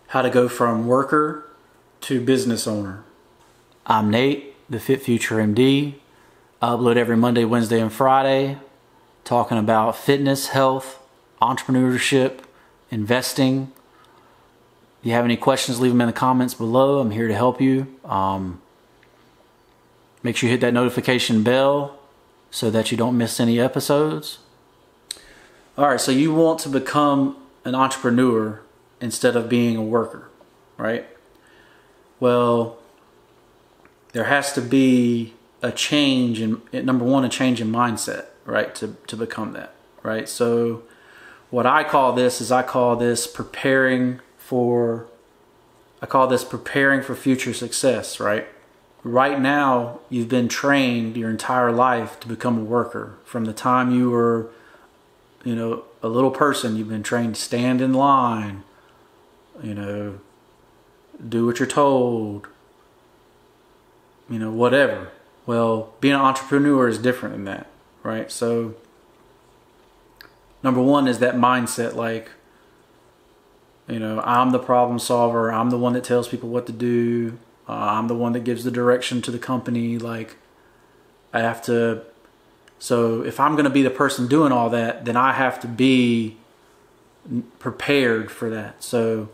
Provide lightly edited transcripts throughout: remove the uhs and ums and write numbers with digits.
how to go from worker to business owner. I'm Nate, the FitFutureMD. I upload every Monday, Wednesday, and Friday talking about fitness, health, entrepreneurship, investing. If you have any questions, leave them in the comments below. I'm here to help you. Make sure you hit that notification bell so that you don't miss any episodes. Alright, so you want to become an entrepreneur instead of being a worker, right? Well, there has to be a change in, number one, a change in mindset, right, to become that, right? So what I call this is preparing for future success, right? Right now, you've been trained your entire life to become a worker. From the time you were, a little person, you've been trained to stand in line, do what you're told, whatever. Well, being an entrepreneur is different than that, right? So, number one is that mindset, like, I'm the problem solver. I'm the one that tells people what to do. I'm the one that gives the direction to the company. Like, I have to, so if I'm going to be the person doing all that, then I have to be prepared for that. So,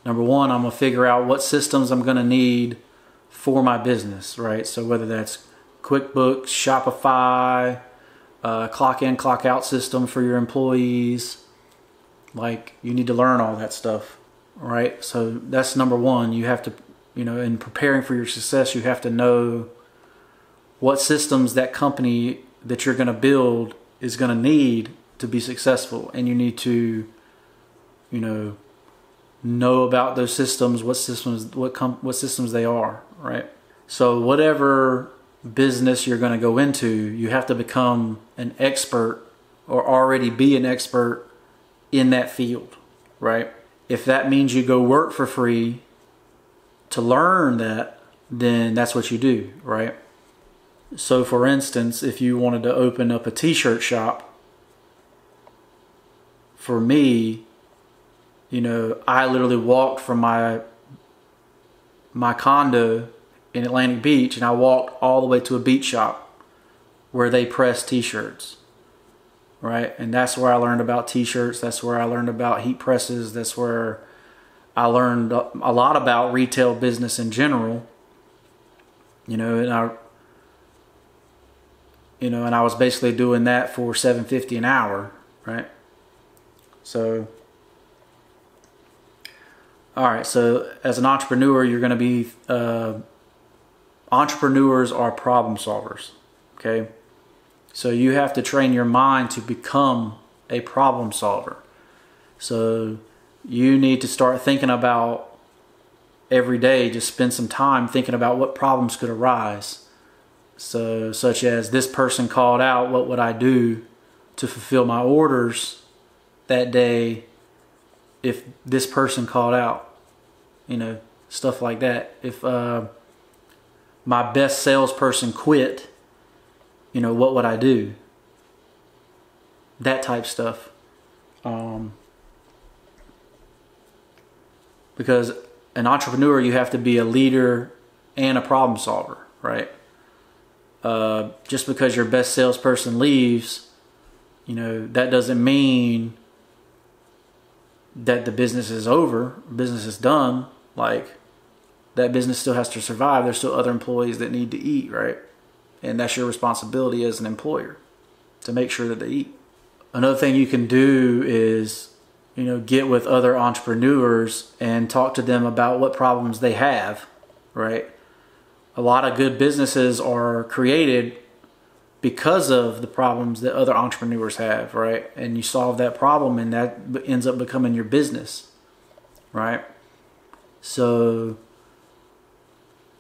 number one, I'm going to figure out what systems I'm going to need for my business, right? So whether that's QuickBooks, Shopify, clock in, clock out system for your employees, like, you need to learn all that stuff, right? So that's number one. You have to, in preparing for your success, you have to know what systems that company that you're going to build is going to need to be successful. And you need to, know about those systems, what systems they are, right? So whatever business you're going to go into, you have to become an expert or already be an expert in that field, right? If that means you go work for free to learn that, then that's what you do, right? So for instance, if you wanted to open up a t-shirt shop, for me, I literally walked from my condo in Atlantic Beach, and I walked all the way to a beach shop where they press t-shirts, right? And that's where I learned about t-shirts. That's where I learned about heat presses. That's where I learned a lot about retail business in general, and I was basically doing that for $7.50 an hour, right? So, all right, so as an entrepreneur, you're going to be, entrepreneurs are problem solvers, okay? So you have to train your mind to become a problem solver. So you need to start thinking about every day, just spend some time thinking about what problems could arise. So, such as this person called out, what would I do to fulfill my orders that day if this person called out? Stuff like that. If my best salesperson quit, what would I do? That type stuff. Because an entrepreneur, you have to be a leader and a problem solver, right? Just because your best salesperson leaves, that doesn't mean that the business is over, business is done. Like, that business still has to survive. There's still other employees that need to eat, right? And that's your responsibility as an employer, to make sure that they eat. Another thing you can do is, get with other entrepreneurs and talk to them about what problems they have, right? A lot of good businesses are created because of the problems that other entrepreneurs have, right? And you solve that problem, and that ends up becoming your business, right? So,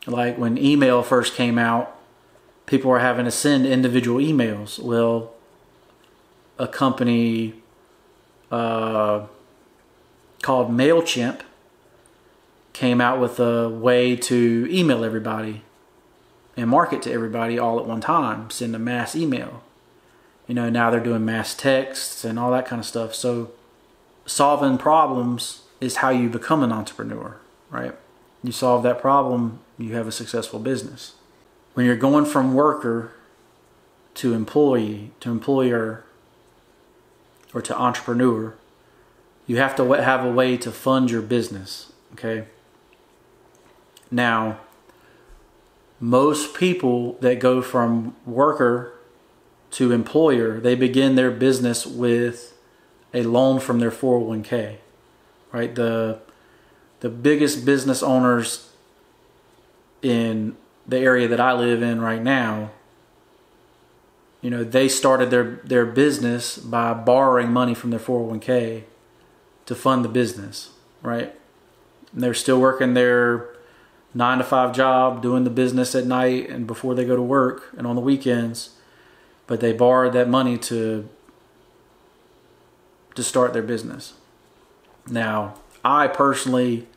like when email first came out, people were having to send individual emails. Well, a company called MailChimp came out with a way to email everybody and market to everybody all at one time, send a mass email. Now they're doing mass texts and all that kind of stuff. So solving problems is how you become an entrepreneur, right? You solve that problem, you have a successful business. When you're going from worker to employee, to employer, or to entrepreneur, you have to have a way to fund your business, okay? Now, most people that go from worker to employer, they begin their business with a loan from their 401k, right? The biggest business owners in the area that I live in right now, you know, they started their business by borrowing money from their 401k to fund the business, right? And they're still working their 9-to-5 job, doing the business at night and before they go to work and on the weekends, but they borrowed that money to start their business. Now, I personally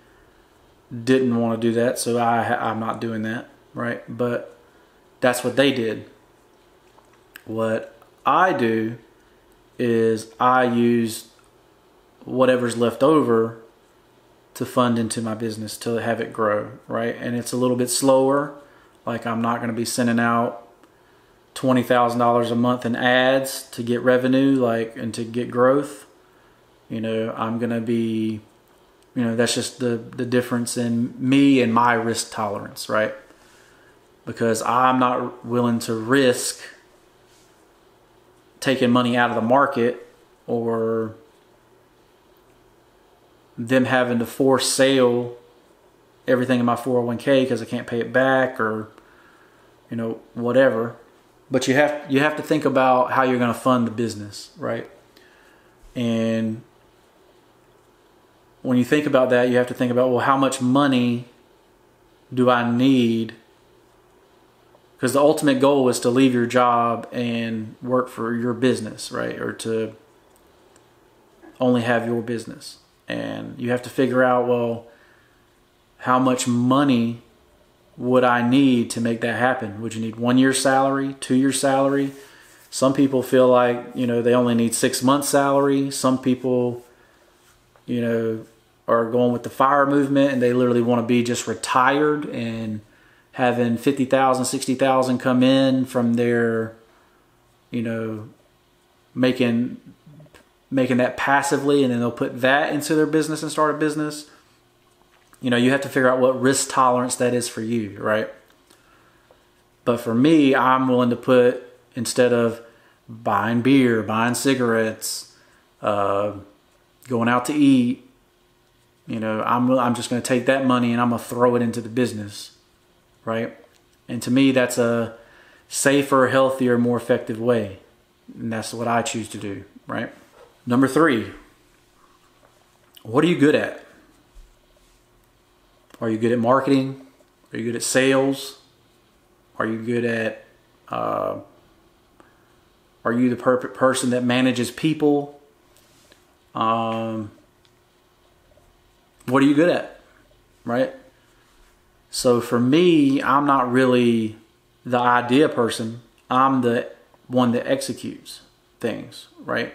didn't want to do that, so I'm not doing that, right? But that's what they did. What I do is I use whatever's left over to fund into my business to have it grow, right? And it's a little bit slower. Like, I'm not going to be sending out $20,000 a month in ads to get revenue, like, and to get growth. You know, I'm going to be, you know, that's just the difference in me and my risk tolerance, right? Because I'm not willing to risk taking money out of the market or them having to force sale everything in my 401k because I can't pay it back, or, you know, whatever. But you have to think about how you're going to fund the business, right? And when you think about that, you have to think about, well, how much money do I need? Because the ultimate goal is to leave your job and work for your business, right? Or to only have your business. And you have to figure out, well, how much money would I need to make that happen? Would you need 1 year's salary, 2 years salary? Some people feel like, you know, they only need 6 months salary. Some people, you know, are going with the FIRE movement and they literally want to be just retired and having 50,000, 60,000 come in from their, you know, making that passively, and then they'll put that into their business and start a business. You know, you have to figure out what risk tolerance that is for you, right? But for me, I'm willing to put, instead of buying beer, buying cigarettes, going out to eat, you know, I'm just going to take that money and I'm going to throw it into the business, right? And to me, that's a safer, healthier, more effective way. And that's what I choose to do, right? Number 3, what are you good at? Are you good at marketing? Are you good at sales? Are you good at, are you the perfect person that manages people? What are you good at, right? So for me, I'm not really the idea person. I'm the one that executes things, right?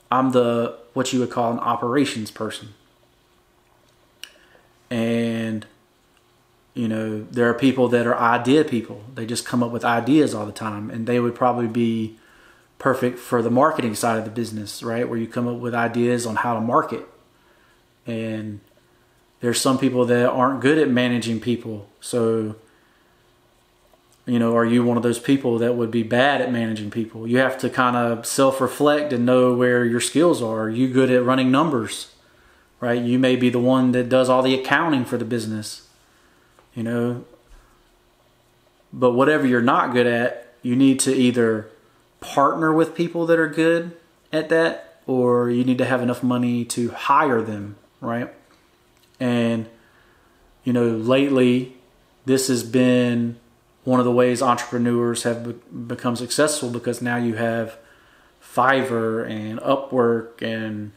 I'm the, what you would call an operations person. And, you know, there are people that are idea people. They just come up with ideas all the time, and they would probably be perfect for the marketing side of the business, right? Where you come up with ideas on how to market. And there's some people that aren't good at managing people. So, you know, are you one of those people that would be bad at managing people? You have to kind of self-reflect and know where your skills are. Are you good at running numbers, right? You may be the one that does all the accounting for the business, you know. But whatever you're not good at, you need to either partner with people that are good at that, or you need to have enough money to hire them, right? And, you know, lately, this has been one of the ways entrepreneurs have become successful, because now you have Fiverr and Upwork, and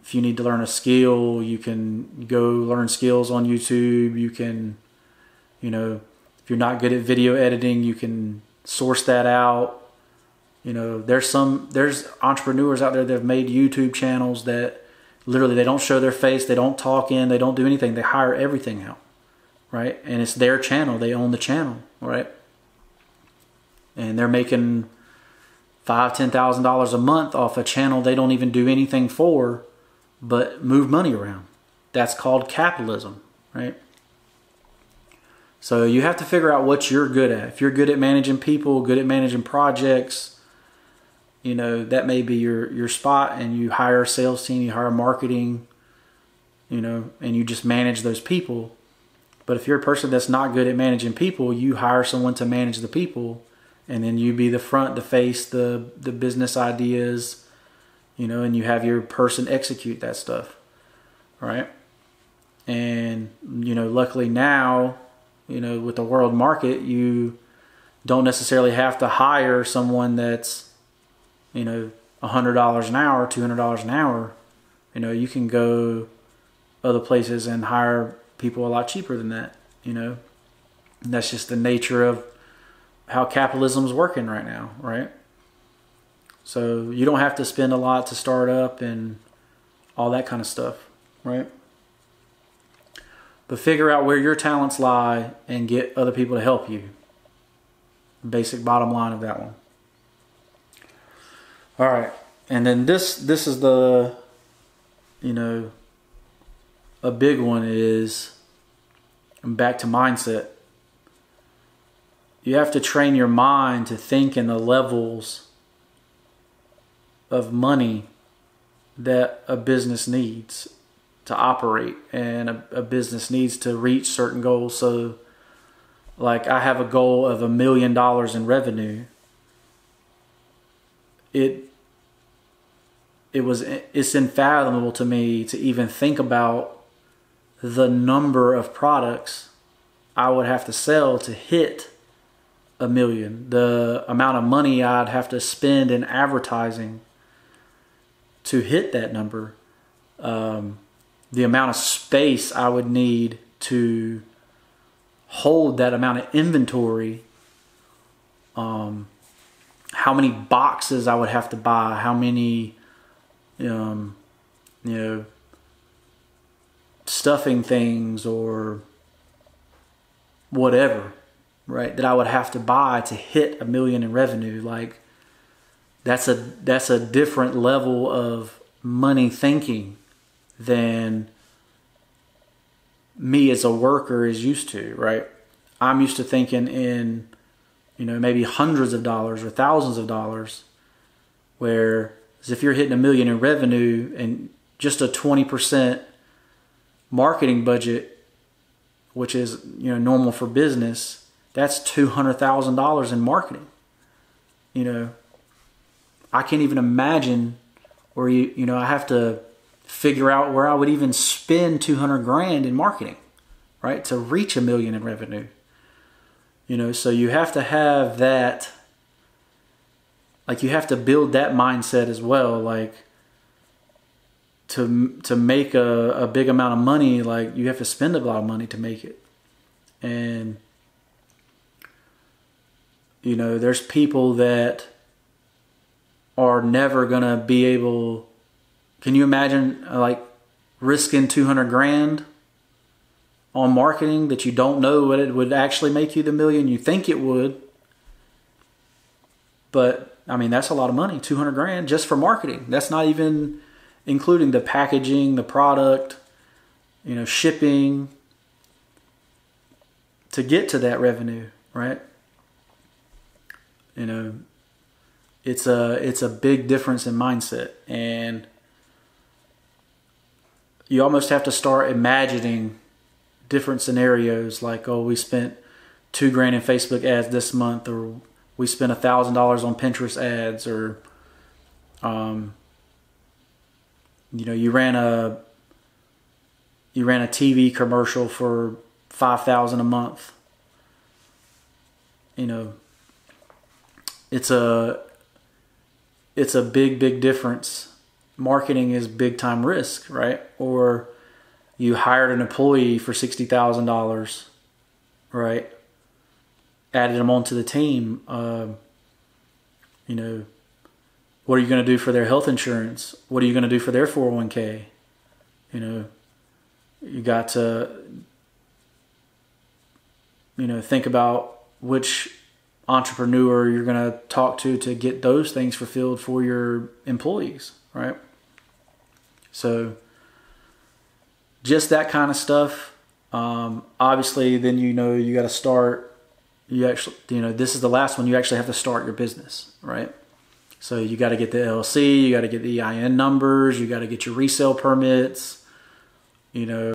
if you need to learn a skill, you can go learn skills on YouTube. You can, you know, if you're not good at video editing, you can source that out. You know, there's entrepreneurs out there that have made YouTube channels that literally, they don't show their face, they don't talk in, they don't do anything. They hire everything out, right? And it's their channel. They own the channel, right? And they're making $5,000-$10,000 a month off a channel they don't even do anything for, but move money around. That's called capitalism, right? So you have to figure out what you're good at. If you're good at managing people, good at managing projects, you know, that may be your spot, and you hire a sales team, you hire marketing, you know, and you just manage those people. But if you're a person that's not good at managing people, you hire someone to manage the people, and then you be the front, the face, the business ideas, you know, and you have your person execute that stuff, right? And, you know, luckily now, you know, with the world market, you don't necessarily have to hire someone that's, you know, $100 an hour, $200 an hour. You know, you can go other places and hire people a lot cheaper than that, you know. And that's just the nature of how capitalism's working right now, right? So you don't have to spend a lot to start up and all that kind of stuff, right? But figure out where your talents lie and get other people to help you. Basic bottom line of that one. All right. And then this is the, you know, a big one is back to mindset. You have to train your mind to think in the levels of money that a business needs to operate, and a business needs to reach certain goals. So like I have a goal of $1 million in revenue. It's unfathomable to me to even think about the number of products I would have to sell to hit $1 million, the amount of money I'd have to spend in advertising to hit that number, the amount of space I would need to hold that amount of inventory, how many boxes I would have to buy, how many, you know, stuffing things or whatever, right, that I would have to buy to hit $1 million in revenue. Like that's a different level of money thinking than me as a worker is used to, right? I'm used to thinking in, you know, maybe hundreds of dollars or thousands of dollars, where as if you're hitting $1 million in revenue and just a 20% marketing budget, which is, you know, normal for business, that's $200,000 in marketing. You know, I can't even imagine where you know, I have to figure out where I would even spend $200,000 in marketing, right, to reach $1 million in revenue. You know, so you have to have that, like you have to build that mindset as well, like to make a big amount of money, like you have to spend a lot of money to make it. And you know, there's people that are never gonna be able. Can you imagine like risking $200,000 on marketing that you don't know what it would actually make you the $1 million? You think it would, but I mean that's a lot of money. $200,000 just for marketing. That's not even including the packaging, the product, you know, shipping to get to that revenue, right? You know, it's a big difference in mindset, and you almost have to start imagining different scenarios, like, oh, we spent $2,000 in Facebook ads this month, or we spent $1,000 on Pinterest ads, or you know, you ran a TV commercial for $5,000 a month. You know, it's a big difference. Marketing is big time risk, right? Or you hired an employee for $60,000, right? Added them onto the team. You know, what are you going to do for their health insurance? What are you going to do for their 401k? You know, you got to, you know, think about which entrepreneur you're going to talk to get those things fulfilled for your employees, right? So just that kind of stuff. Obviously, then, you know, you got to start, this is the last one. You actually have to start your business, right? So you got to get the LLC, you got to get the EIN numbers, you got to get your resale permits, you know,